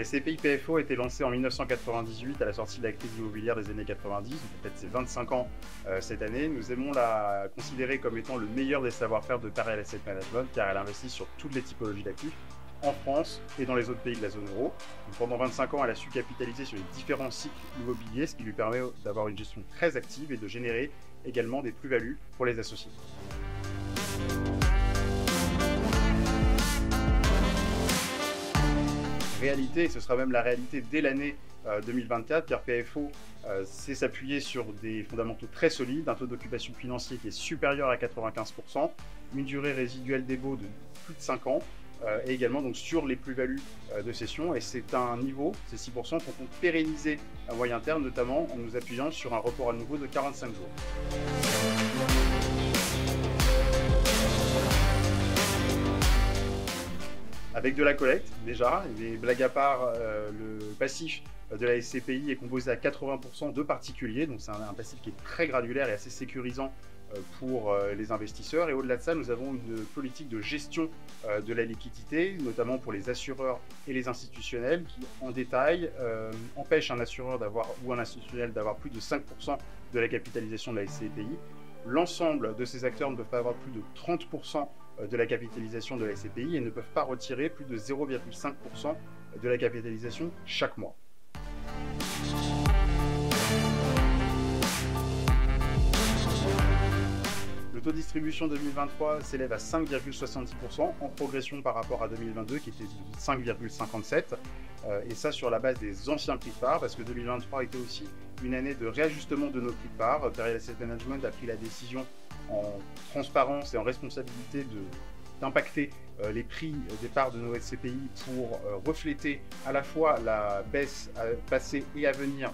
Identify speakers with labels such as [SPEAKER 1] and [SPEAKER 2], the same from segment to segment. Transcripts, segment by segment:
[SPEAKER 1] La SCPI PFO a été lancée en 1998 à la sortie de la crise immobilière des années 90, donc en fait c'est 25 ans cette année. Nous aimons la considérer comme étant le meilleur des savoir-faire de Pareil Asset Management car elle investit sur toutes les typologies d'actifs en France et dans les autres pays de la zone euro. Donc pendant 25 ans, elle a su capitaliser sur les différents cycles immobiliers, ce qui lui permet d'avoir une gestion très active et de générer également des plus-values pour les associés. Réalité, et ce sera même la réalité dès l'année 2024, car PFO sait s'appuyer sur des fondamentaux très solides, un taux d'occupation financier qui est supérieur à 95%, une durée résiduelle des baux de plus de 5 ans, et également donc sur les plus-values de cession. Et c'est un niveau, ces 6%, qu'on compte pérenniser à moyen terme, notamment en nous appuyant sur un report à nouveau de 45 jours. Avec de la collecte, déjà, et blague à part, le passif de la SCPI est composé à 80% de particuliers, donc c'est un passif qui est très granulaire et assez sécurisant pour les investisseurs. Et au-delà de ça, nous avons une politique de gestion de la liquidité, notamment pour les assureurs et les institutionnels, qui en détail empêche un assureur ou un institutionnel d'avoir plus de 5% de la capitalisation de la SCPI. L'ensemble de ces acteurs ne peuvent pas avoir plus de 30% de la capitalisation de la SCPI et ne peuvent pas retirer plus de 0,5% de la capitalisation chaque mois. Le taux de distribution 2023 s'élève à 5,70%, en progression par rapport à 2022 qui était de 5,57%, et ça sur la base des anciens prix de part, parce que 2023 était aussi une année de réajustement de nos prix de part. Pareil Asset Management a pris la décision en transparence et en responsabilité d'impacter les prix des parts de nos SCPI pour refléter à la fois la baisse passée et à venir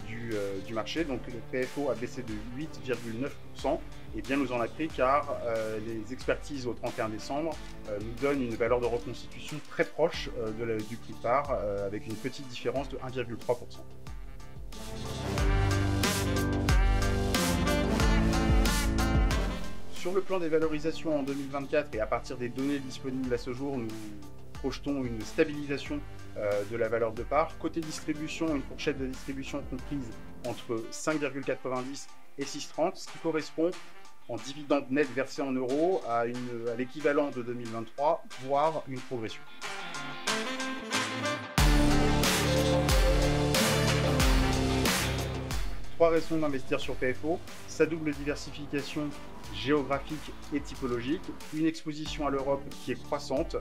[SPEAKER 1] du marché. Donc le PFO a baissé de 8,9% et bien nous en a pris car les expertises au 31 décembre nous donnent une valeur de reconstitution très proche du prix de part avec une petite différence de 1,3%. Sur le plan des valorisations en 2024 et à partir des données disponibles à ce jour, nous projetons une stabilisation de la valeur de part. Côté distribution, une fourchette de distribution comprise entre 5,90 et 6,30, ce qui correspond en dividende net versé en euros à l'équivalent de 2023, voire une progression. Trois raisons d'investir sur PFO: sa double diversification géographique et typologique, une exposition à l'Europe qui est croissante,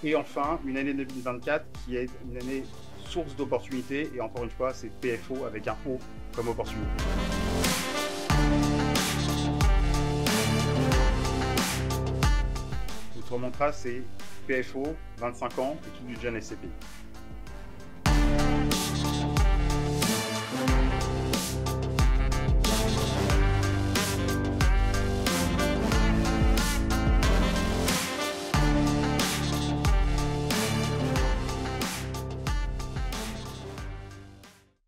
[SPEAKER 1] et enfin une année 2024 qui est une année source d'opportunités, et encore une fois c'est PFO avec un O comme opportunité. Notre mantra c'est PFO, 25 ans et tout du jeune SCPI.